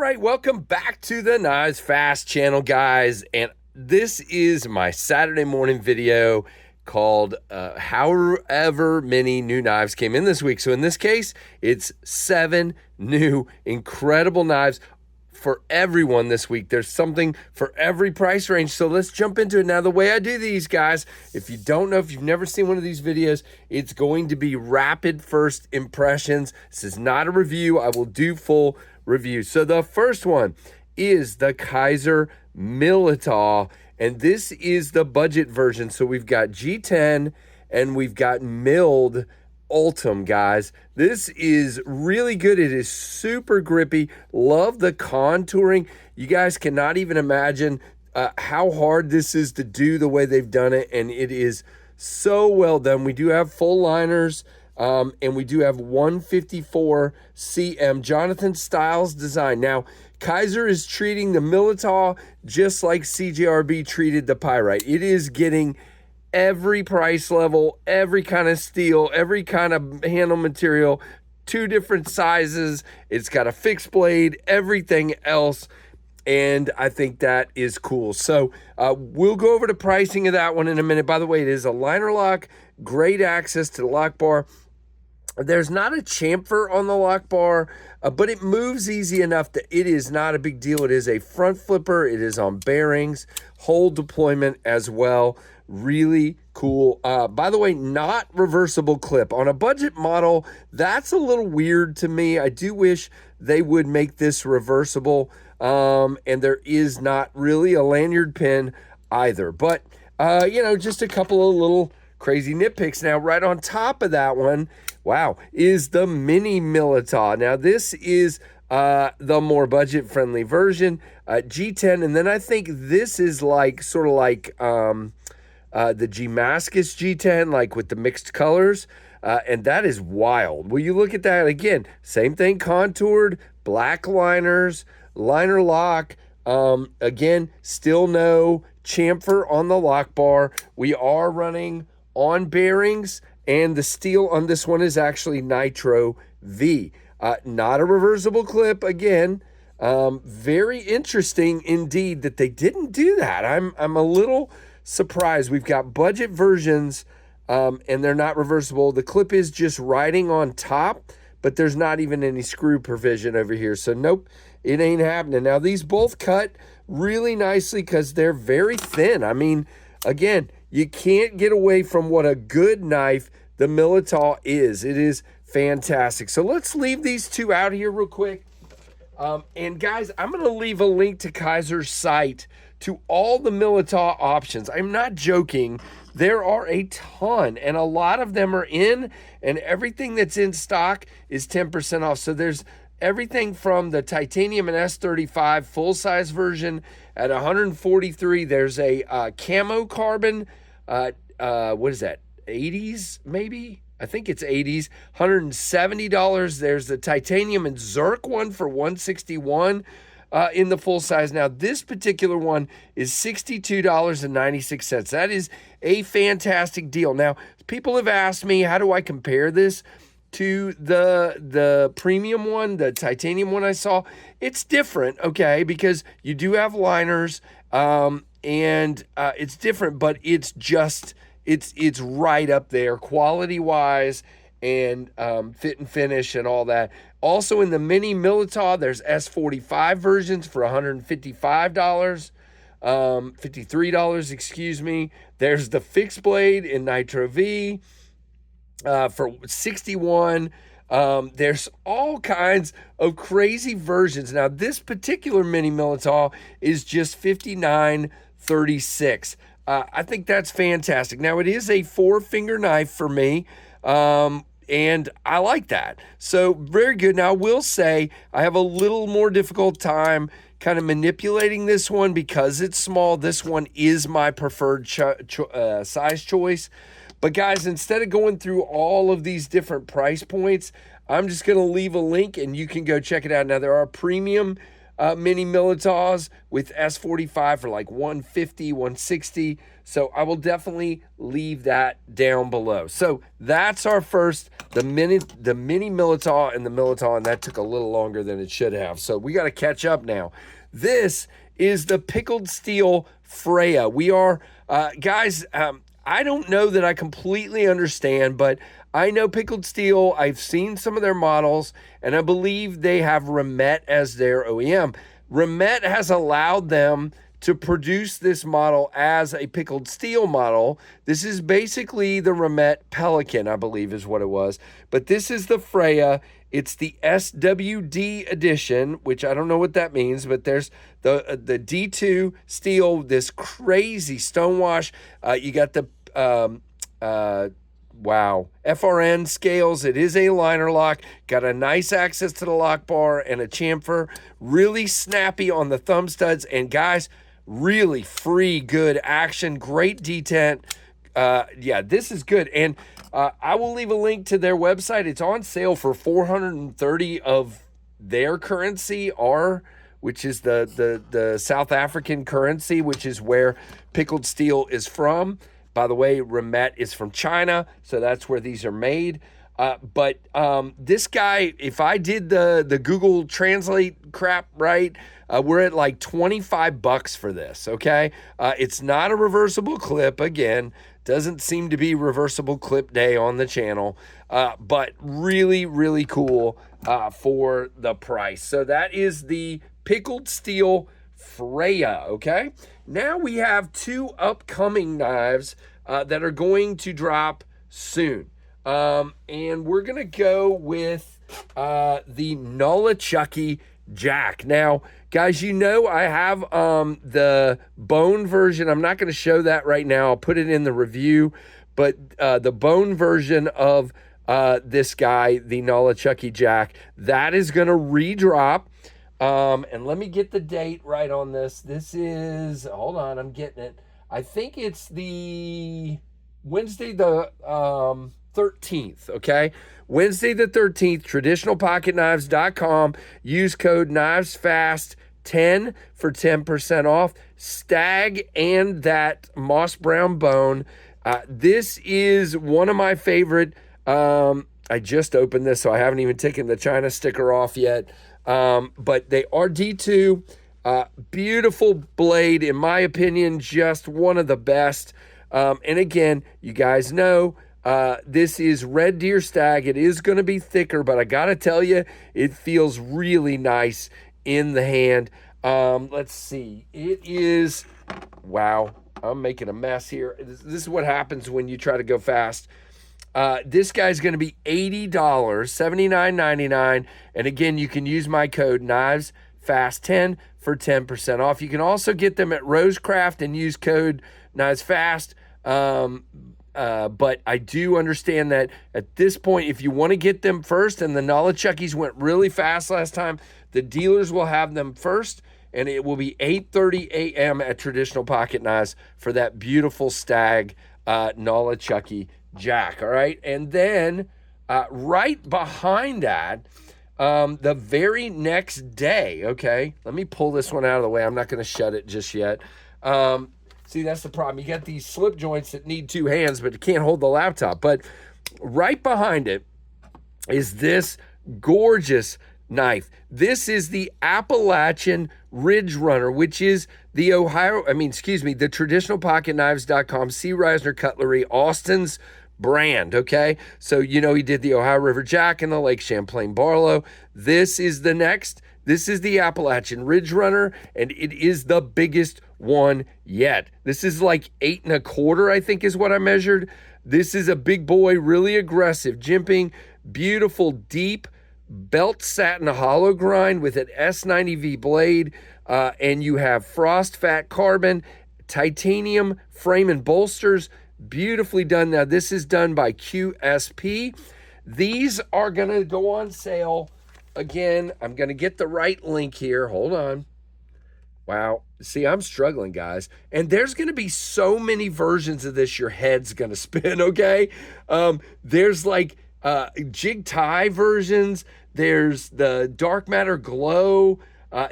right, welcome back to the Knives Fast channel, guys. And this is my Saturday morning video called however many new knives came in this week. So in this case, it's 7 new incredible knives for everyone this week. There's something for every price range. So let's jump into it. Now, the way I do these, guys, if you don't know, if you've never seen one of these videos, it's going to be rapid first impressions. This is not a review. I will do full review. So the first one is the Kaiser Milit, and this is the budget version. So we've got G10 and we've got milled Ultim, guys. This is really good. It is super grippy. Love the contouring. You guys cannot even imagine how hard this is to do the way they've done it, and it is so well done. We do have full liners, and we do have 154 cm Jonathan Styles design. Now, Kaiser is treating the Milit just like CJRB treated the Pyrite. It is getting every price level, every kind of steel, every kind of handle material, 2 different sizes. It's got a fixed blade, everything else, and I think that is cool. So we'll go over the pricing of that one in a minute. By the way, it is a liner lock, great access to the lock bar. There's not a chamfer on the lock bar, but it moves easy enough that it is not a big deal. It is a front flipper. It is on bearings, whole deployment as well. Really cool. By the way, not reversible clip. On a budget model, that's a little weird to me. I do wish they would make this reversible, and there is not really a lanyard pin either. But, you know, just a couple of little crazy nitpicks. Now, right on top of that one, wow, is the Mini Milit. Now, this is the more budget-friendly version, G10, and then I think this is like sort of like the Damascus G10, like with the mixed colors, and that is wild. Will you look at that again? Same thing, contoured, black liners, liner lock. Again, still no chamfer on the lock bar. We are running on bearings, and the steel on this one is actually Nitro V. Not a reversible clip again. Very interesting indeed that they didn't do that. I'm a little surprised. We've got budget versions, and they're not reversible. The clip is just riding on top, but there's not even any screw provision over here. So nope, it ain't happening. Now, these both cut really nicely because they're very thin. I mean, again, you can't get away from what a good knife the Milit is. It is fantastic. So let's leave these two out here real quick. And guys, I'm going to leave a link to Kaiser's site to all the Milit options. I'm not joking. There are a ton, and a lot of them are in, and everything that's in stock is 10% off. So there's everything from the titanium and S35 full-size version at $143. There's a camo carbon, what is that, 80s maybe? I think it's 80s, $170. There's the titanium and Zerk one for $161 in the full size. Now, this particular one is $62.96. That is a fantastic deal. Now, people have asked me, how do I compare this to the premium one, the titanium one I saw? It's different, okay, because you do have liners, and it's different, but it's just... It's right up there quality-wise and fit and finish and all that. Also in the Mini Milit, there's S45 versions for $155, $53, excuse me. There's the fixed blade in Nitro V for $61. There's all kinds of crazy versions. Now, this particular Mini Milit is just $59.36. I think that's fantastic. Now, it is a 4-finger knife for me, and I like that. So, very good. Now, I will say I have a little more difficult time kind of manipulating this one because it's small. This one is my preferred size choice. But, guys, instead of going through all of these different price points, I'm just going to leave a link, and you can go check it out. Now, there are premium Mini Militas with S45 for like $150, $160. So I will definitely leave that down below. So that's our first the mini Militao and the Militao, and that took a little longer than it should have. So we got to catch up now. This is the Pickled Steel Freya. We are, guys, I don't know that I completely understand, but I know Pickled Steel. I've seen some of their models, and I believe they have Romet as their OEM. Romet has allowed them to produce this model as a Pickled Steel model. This is basically the Romet Pelican, I believe is what it was. But this is the Freya. It's the SWD edition, which I don't know what that means, but there's the D2 steel, this crazy stonewash. You got the FRN scales. It is a liner lock. Got a nice access to the lock bar and a chamfer. Really snappy on the thumb studs. And guys, really free, good action. Great detent. Yeah, this is good. And I will leave a link to their website. It's on sale for $430 of their currency, which is the South African currency, which is where Pickled Steel is from. By the way, Romet is from China, so that's where these are made. But this guy, if I did the Google Translate crap right, we're at like $25 for this, okay? It's not a reversible clip. Again, doesn't seem to be reversible clip day on the channel, but really, really cool for the price. So that is the Pickled Steel Freya, okay? Now we have two upcoming knives that are going to drop soon. And we're going to go with the Chucky Jack. Now, guys, you know I have the bone version. I'm not going to show that right now. I'll put it in the review. But the bone version of this guy, the Chucky Jack, that is going to redrop. And let me get the date right on this. This is, hold on, I'm getting it. I think it's the Wednesday the 13th, okay? Wednesday the 13th, traditionalpocketknives.com. Use code KnivesFast10 for 10% off. Stag and that moss brown bone. This is one of my favorite. I just opened this, so I haven't even taken the China sticker off yet. But they are D2. Beautiful blade, in my opinion, just one of the best. And again, you guys know, this is Red Deer Stag. It is going to be thicker, but I got to tell you, it feels really nice in the hand. Let's see. It is, wow, I'm making a mess here. This is what happens when you try to go fast. This guy's going to be $80, $79.99. And again, you can use my code KnivesFast10 for 10% off. You can also get them at Rosecraft and use code KnivesFast. But I do understand that at this point, if you want to get them first, and the Chuckies went really fast last time, the dealers will have them first, and it will be 8:30 a.m. at Traditional Pocket Knives for that beautiful Stag Chucky Jack. All right, and then right behind that, the very next day, okay, let me pull this one out of the way. I'm not going to shut it just yet. See, that's the problem. You got these slip joints that need two hands, but you can't hold the laptop. But right behind it is this gorgeous knife. This is the Appalachian Ridge Runner, which is the the traditionalpocketknives.com, C. Reisner Cutlery, Austin's brand, okay? So, you know, he did the Ohio River Jack and the Lake Champlain Barlow. This is the next. This is the Appalachian Ridge Runner, and it is the biggest one yet. This is like 8 1/4, I think is what I measured. This is a big boy, really aggressive, jimping, beautiful, deep belt satin hollow grind with an S90V blade, and you have frost fat carbon, titanium frame and bolsters, beautifully done. Now, this is done by QSP. These are going to go on sale. Again, I'm going to get the right link here. Hold on. Wow. See, I'm struggling, guys. And there's going to be so many versions of this, your head's going to spin, okay? There's like jig tie versions. There's the dark matter glow.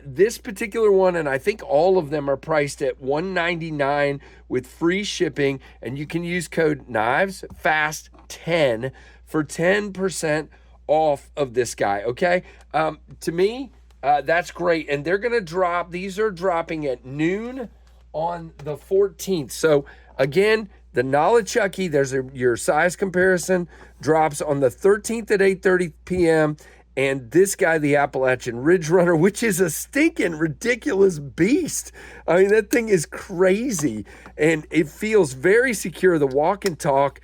This particular one, and I think all of them are priced at $199 with free shipping, and you can use code KNIVESFAST10 for 10% off of this guy, okay? To me, that's great, and they're gonna drop, these are dropping at noon on the 14th. So again, the Nala Chucky, there's your size comparison, drops on the 13th at 8:30 p.m., and this guy, the Appalachian Ridge Runner, which is a stinking ridiculous beast. I mean, that thing is crazy, and it feels very secure. The walk and talk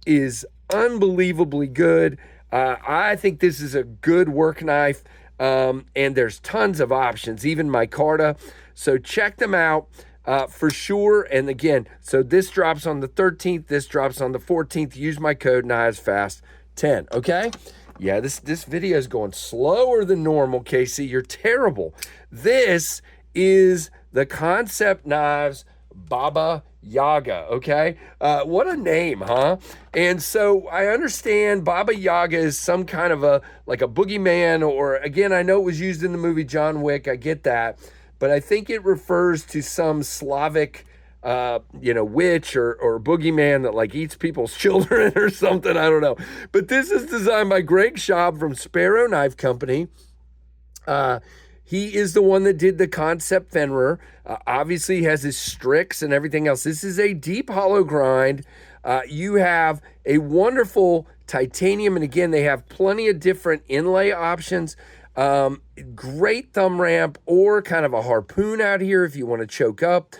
is unbelievably good. I think this is a good work knife, and there's tons of options, even micarta. So check them out for sure. And again, so this drops on the 13th, this drops on the 14th. Use my code KNIVESFAST10, okay? Yeah, this video is going slower than normal, Casey. You're terrible. This is the Concept Knives Baba Yaga, okay? What a name, huh? And so I understand Baba Yaga is some kind of like a boogeyman, or again, I know it was used in the movie John Wick. I get that. But I think it refers to some Slavic witch or boogeyman that like eats people's children or something. I don't know. But this is designed by Greg Schaub from Sparrow Knife Company. He is the one that did the Concept Fenrir. Obviously, he has his Strix and everything else. This is a deep hollow grind. You have a wonderful titanium. And again, they have plenty of different inlay options. Great thumb ramp or kind of a harpoon out here if you want to choke up.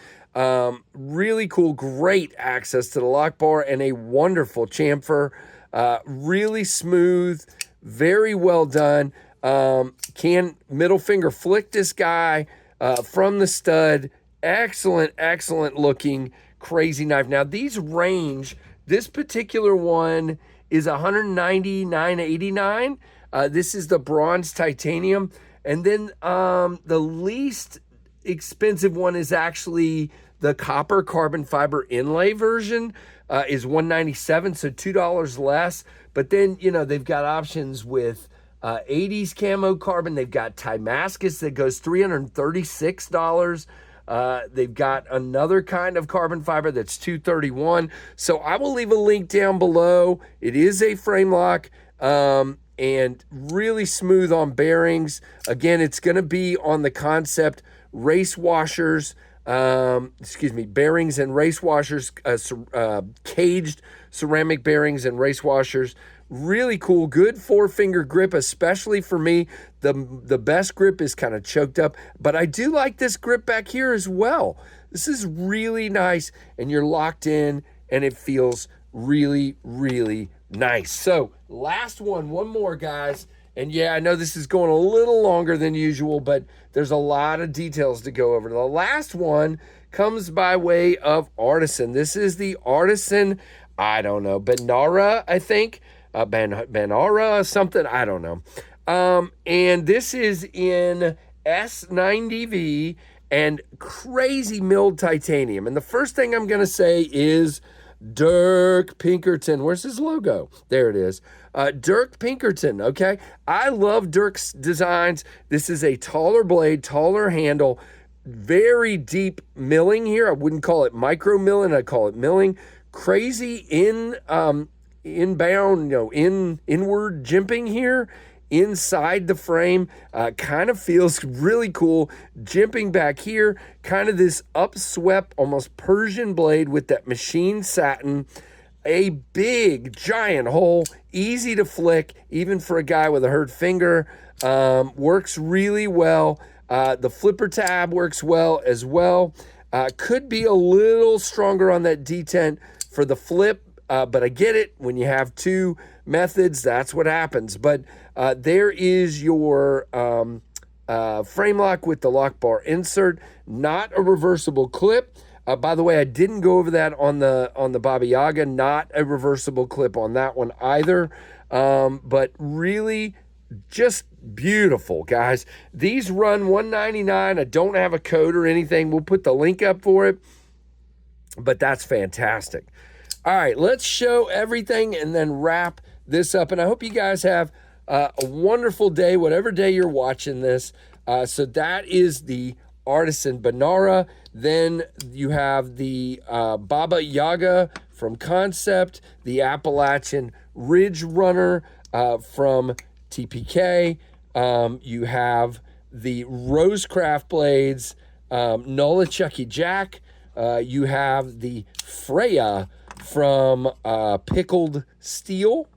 Really cool, great access to the lock bar, and a wonderful chamfer. Really smooth, very well done. Can middle finger flick this guy from the stud. Excellent looking crazy knife. Now these range, this particular one is $199.89. This is the bronze titanium. And then the least expensive one is actually the copper carbon fiber inlay version, is $197, so $2 less. But then, they've got options with 80s camo carbon. They've got Timascus that goes $336. They've got another kind of carbon fiber that's $231. So I will leave a link down below. It is a frame lock. And really smooth on bearings. Again, it's going to be on the Concept race washers, bearings and race washers, caged ceramic bearings and race washers. Really cool, good 4-finger grip, especially for me. The best grip is kind of choked up, but I do like this grip back here as well. This is really nice, and you're locked in, and it feels really nice. So last one more, guys. And yeah, I know this is going a little longer than usual, but there's a lot of details to go over. The last one comes by way of Artisan. This is the Artisan, I don't know, Banara, I think. Banara, something, I don't know. And this is in S90V and crazy milled titanium. And the first thing I'm going to say is Dirk Pinkerton. Where's his logo? There it is. Dirk Pinkerton, okay? I love Dirk's designs. This is a taller blade, taller handle, very deep milling here. I wouldn't call it micro milling, I'd call it milling. Crazy inbound, inward jimping here inside the frame. Kind of feels really cool. Jimping back here, kind of this upswept, almost Persian blade with that machine satin. A big, giant hole, easy to flick, even for a guy with a hurt finger. Works really well. The flipper tab works well as well. Could be a little stronger on that detent for the flip, but I get it. When you have two methods, that's what happens. But there is your frame lock with the lock bar insert, not a reversible clip. By the way, I didn't go over that on the Baba Yaga, not a reversible clip on that one either. But really just beautiful, guys. These run $199. I don't have a code or anything. We'll put the link up for it, but that's fantastic. All right, let's show everything and then wrap this up. And I hope you guys have a wonderful day, whatever day you're watching this. So that is the Artisan Banara. Then you have the Baba Yaga from Concept, the Appalachian Ridge Runner from TPK. You have the Rosecraft blades, Nola Chucky Jack. You have the Freya from Pickled Steel.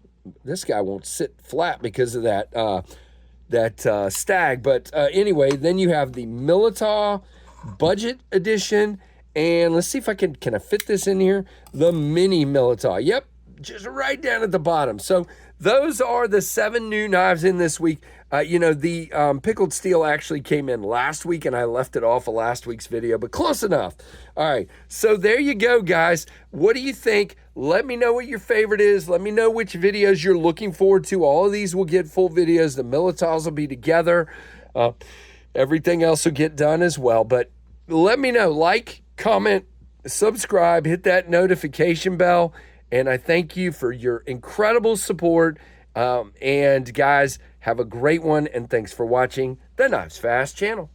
This guy won't sit flat because of that stag. But anyway, then you have the Milita Budget Edition. And let's see if I can I fit this in here? The Mini Milita. Yep, just right down at the bottom. So those are the 7 new knives in this week. The Pickled Steel actually came in last week, and I left it off of last week's video, but close enough. All right, so there you go, guys. What do you think? Let me know what your favorite is. Let me know which videos you're looking forward to. All of these will get full videos. The Militas will be together. Everything else will get done as well. But let me know. Like, comment, subscribe, hit that notification bell. And I thank you for your incredible support. And guys, have a great one. And thanks for watching the Knives Fast channel.